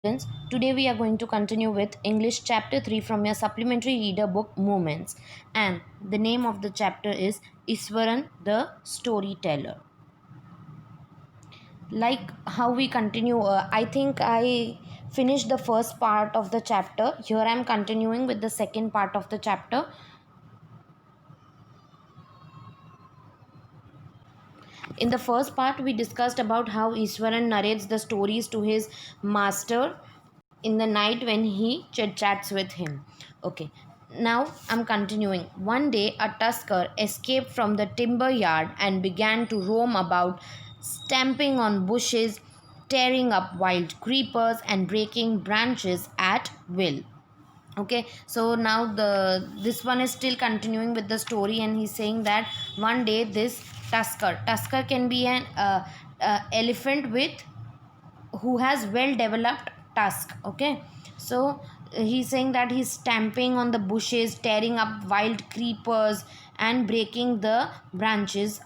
Students, today we are going to continue with English chapter 3 from your supplementary reader book Movements, and the name of the chapter is Iswaran the Storyteller. Like how we continue, I think I finished the first part of the chapter. Here I am continuing with the second part of the chapter. In the first part, we discussed about how Iswaran narrates the stories to his master in the night when he chit chats with him. Okay, now I'm continuing. One day, a tusker escaped from the timber yard and began to roam about, stamping on bushes, tearing up wild creepers, and breaking branches at will. Okay, so now this one is still continuing with the story, and he's saying that one day this tusker can be an elephant with who has well developed tusk. Okay, so he's saying that he's stamping on the bushes, tearing up wild creepers, and breaking the branches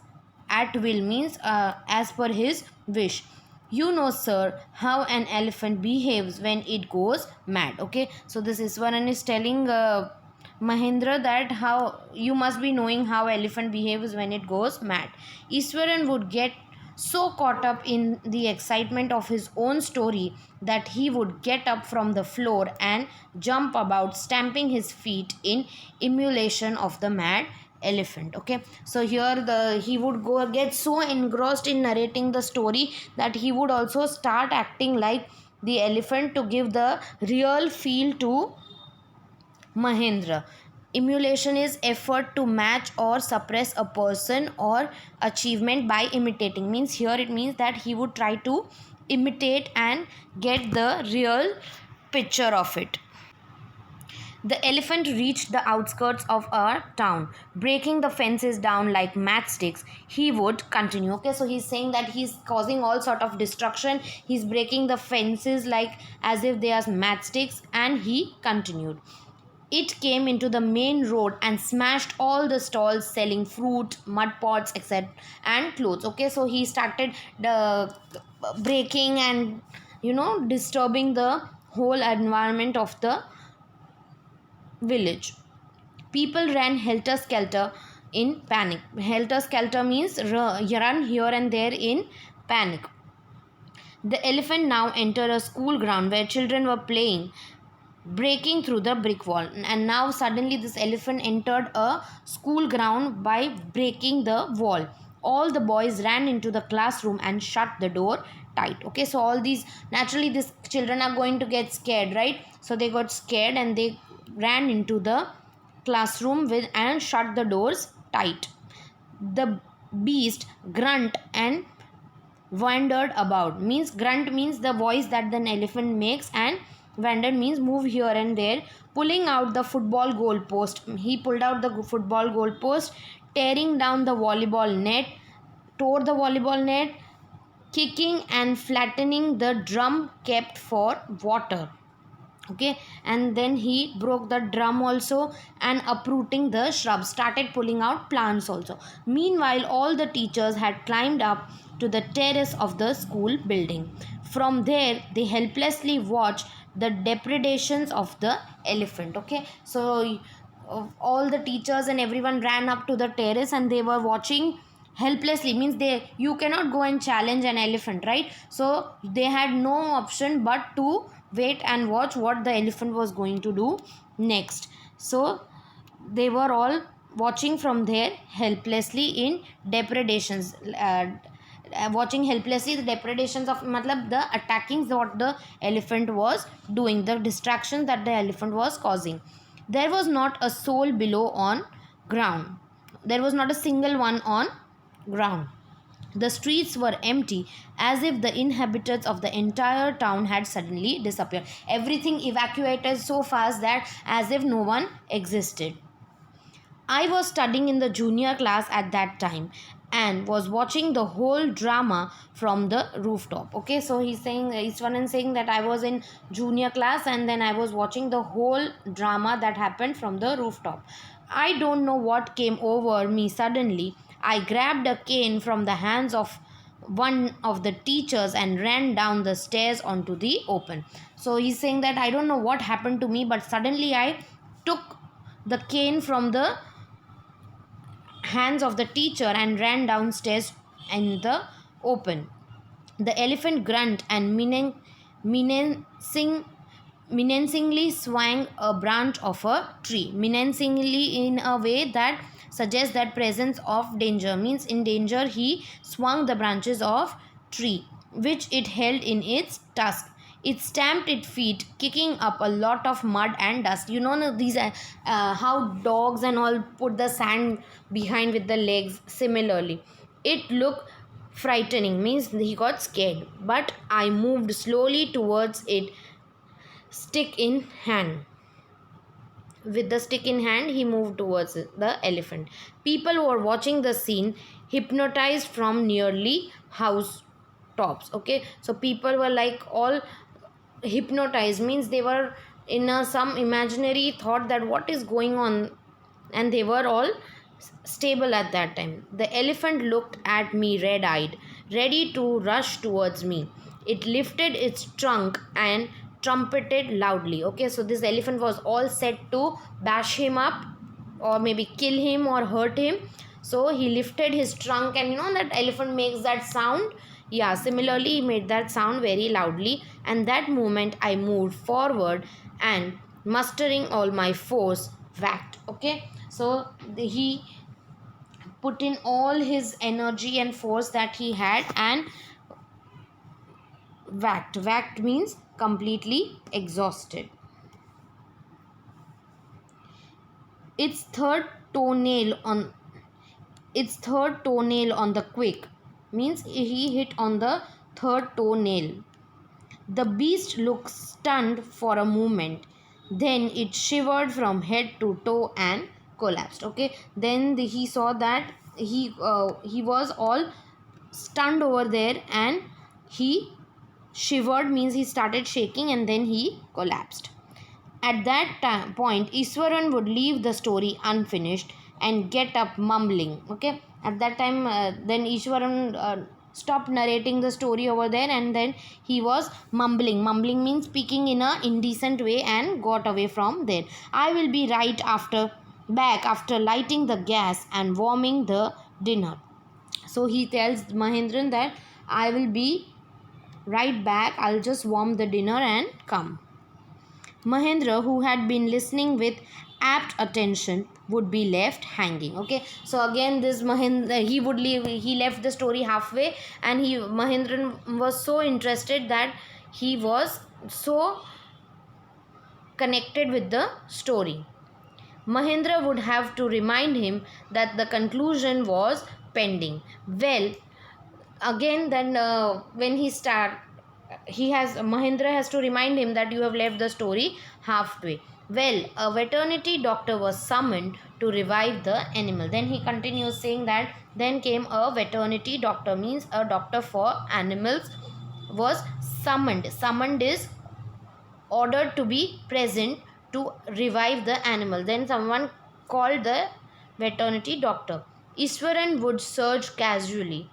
at will, means as per his wish. You know, sir, how an elephant behaves when it goes mad. Okay, so this Iswaran is telling Mahendra that how you must be knowing how elephant behaves when it goes mad. Iswaran would get so caught up in the excitement of his own story that he would get up from the floor and jump about, stamping his feet in emulation of the mad elephant. Okay, so here he would go get so engrossed in narrating the story that he would also start acting like the elephant to give the real feel to Mahendra. Emulation is effort to match or suppress a person or achievement by imitating. Means here it means that he would try to imitate and get the real picture of it. The elephant reached the outskirts of our town, breaking the fences down like matchsticks. He would continue. Okay, so he's saying that he's causing all sort of destruction. He's breaking the fences like as if they are matchsticks, and he continued. It came into the main road and smashed all the stalls selling fruit, mud pots, etc., and clothes. Okay, so he started the breaking and disturbing the whole environment of the village. People ran helter skelter in panic. Helter skelter means run here and there in panic. The elephant now entered a school ground where children were playing, breaking through the brick wall. And now suddenly this elephant entered a school ground by breaking the wall. All the boys ran into the classroom and shut the door tight. Okay, so all these, naturally these children are going to get scared, right? So they got scared and they ran into the classroom with and shut the doors tight. The beast grunt and wandered about. Means grunt means the voice that the elephant makes, and wandered means move here and there, pulling out the football goal post. He pulled out the football goal post, tearing down the volleyball net, tore the volleyball net, kicking and flattening the drum kept for water. Okay, and then he broke the drum also, and uprooting the shrubs, started pulling out plants also. Meanwhile, all the teachers had climbed up to the terrace of the school building. From there they helplessly watched the depredations of the elephant. Okay, so all the teachers and everyone ran up to the terrace and they were watching helplessly. Means they, you cannot go and challenge an elephant, right? So they had no option but to wait and watch what the elephant was going to do next. So they were all watching from there helplessly in depredations, watching helplessly the depredations of matlab the attackings what the elephant was doing, the distractions that the elephant was causing. There was not a soul below on ground. There was not a single one on ground. The streets were empty, as if the inhabitants of the entire town had suddenly disappeared. Everything evacuated so fast that as if no one existed. I was studying in the junior class at that time and was watching the whole drama from the rooftop. Okay, so he's saying, Iswaran saying that I was in junior class and then I was watching the whole drama that happened from the rooftop. I don't know what came over me suddenly. I grabbed a cane from the hands of one of the teachers and ran down the stairs onto the open. So he's saying that I don't know what happened to me, but suddenly I took the cane from the hands of the teacher and ran downstairs in the open. The elephant grunted and menacingly swung a branch of a tree. Menacingly in a way that suggests that presence of danger, means in danger he swung the branches of tree which it held in its tusk. It stamped its feet, kicking up a lot of mud and dust. You know these how dogs and all put the sand behind with the legs. Similarly, it looked frightening, means he got scared. But I moved slowly towards it, stick in hand. With the stick in hand, he moved towards the elephant. People who were watching the scene hypnotized from nearly house tops. Okay, so people were like all hypnotized, means they were in some imaginary thought that what is going on, and they were all stable at that time. The elephant looked at me red-eyed, ready to rush towards me. It lifted its trunk and trumpeted loudly. Okay, so this elephant was all set to bash him up or maybe kill him or hurt him. So he lifted his trunk, and you know that elephant makes that sound. Yeah, similarly he made that sound very loudly, and that moment I moved forward and mustering all my force whacked. Okay, so he put in all his energy and force that he had and whacked means completely exhausted. Its third toenail on the quick, means he hit on the third toenail. The beast looked stunned for a moment, then it shivered from head to toe and collapsed. Okay, then he saw that he was all stunned over there, and he shivered, means he started shaking, and then he collapsed. At that point, Iswaran would leave the story unfinished and get up mumbling. Okay, at that time, then Iswaran stopped narrating the story over there, and then he was mumbling. Mumbling means speaking in a indecent way, and got away from there. I will be back after lighting the gas and warming the dinner. So he tells Mahendran that I will be right back. I'll just warm the dinner and come. Mahendra, who had been listening with apt attention, would be left hanging. Okay, so again this Mahendra, he left the story halfway, and Mahendran was so interested that he was so connected with the story. Mahendra would have to remind him that the conclusion was pending. Well, again then when Mahendra has to remind him that you have left the story halfway. Well, a veterinary doctor was summoned to revive the animal. Then he continues saying that then came a veterinary doctor, means a doctor for animals was summoned. Summoned is ordered to be present to revive the animal. Then someone called the veterinary doctor. Iswaran would shrug casually.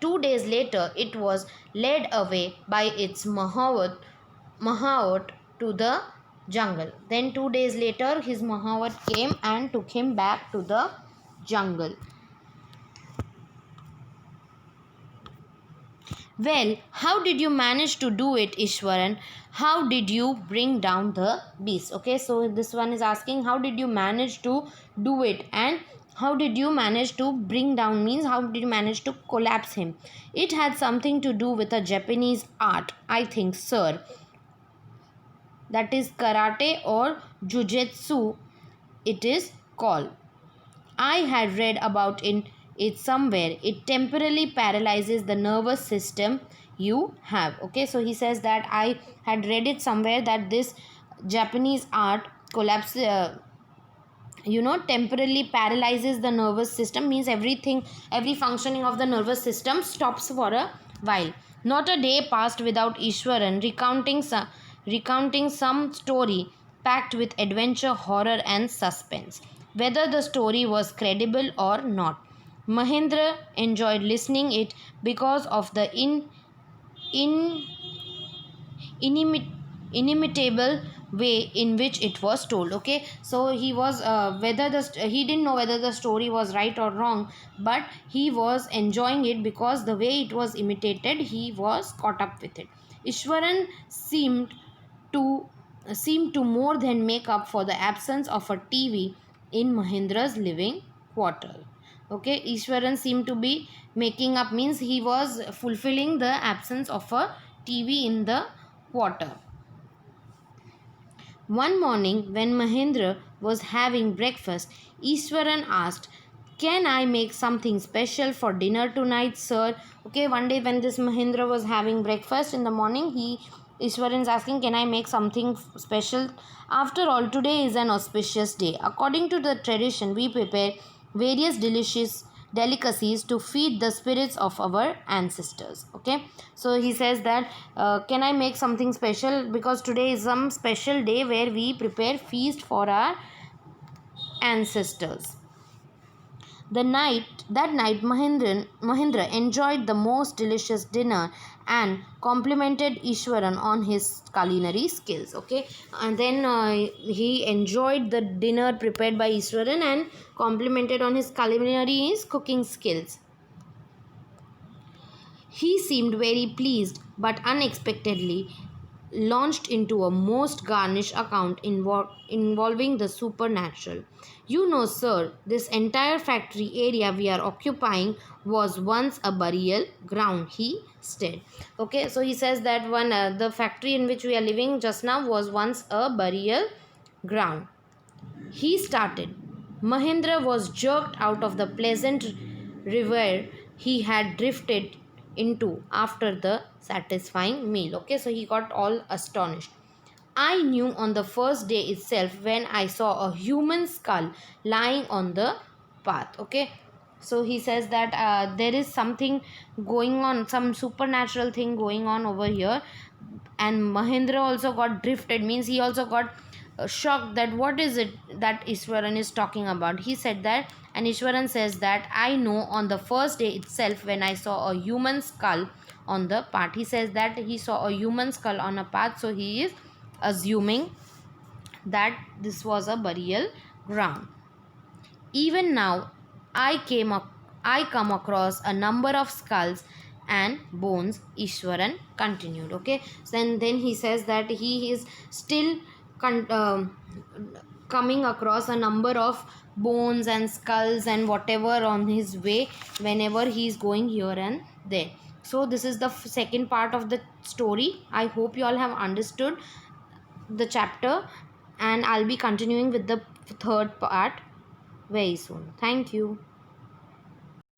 2 days later, it was led away by its Mahout to the jungle. Then 2 days later, his Mahout came and took him back to the jungle. Well, how did you manage to do it, Ishwaran? How did you bring down the beast? Okay, so this one is asking how did you manage to do it, and how did you manage to bring down, means how did you manage to collapse him? It had something to do with a Japanese art, I think, sir. That is karate or jujitsu, it is called. I had read about it somewhere. It temporarily paralyzes the nervous system you have. Okay, so he says that I had read it somewhere that this Japanese art temporarily paralyzes the nervous system, means every functioning of the nervous system stops for a while. Not a day passed without Ishwaran recounting some story packed with adventure, horror and suspense, whether the story was credible or not. Mahendra enjoyed listening it because of the in inimit- inimitable way in which it was told. Okay, so he was he didn't know whether the story was right or wrong, but he was enjoying it because the way it was imitated, he was caught up with it. Ishwaran to seemed to more than make up for the absence of a TV in Mahendra's living quarter. Okay, Ishwaran seemed to be making up, means he was fulfilling the absence of a TV in the quarter. One morning, when Mahendra was having breakfast, Ishwaran asked, "Can I make something special for dinner tonight, sir?" Okay, one day when this Mahendra was having breakfast in the morning, Ishwaran is asking, "Can I make something special? After all, today is an auspicious day. According to the tradition, we prepare various delicious delicacies to feed the spirits of our ancestors." Okay, so he says that, can I make something special, because today is some special day where we prepare feast for our ancestors. That night, Mahendra enjoyed the most delicious dinner and complimented Ishwaran on his culinary skills. Okay, and then he enjoyed the dinner prepared by Ishwaran and complimented on his culinary cooking skills. He seemed very pleased, but unexpectedly launched into a most garnished account involving the supernatural. "You know, sir, this entire factory area we are occupying was once a burial ground," he said. Okay, so he says that the factory in which we are living just now was once a burial ground. He started. Mahendra was jerked out of the pleasant reverie he had drifted into after the satisfying meal. Okay, so he got all astonished. "I knew on the first day itself when I saw a human skull lying on the path." Okay, so he says that there is something going on, some supernatural thing going on over here, and Mahendra also got drifted, means he also got shocked that what is it that Ishwaran is talking about. He said that, and Ishwaran says that, "I know on the first day itself when I saw a human skull on the path." He says that he saw a human skull on a path, so he is assuming that this was a burial ground. "Even now, I come across a number of skulls and bones," Ishwaran continued. Okay, so then he says that he is still coming across a number of bones and skulls and whatever on his way whenever he is going here and there. So this is the second part of the story. I hope you all have understood the chapter, and I'll be continuing with the third part very soon. Thank you.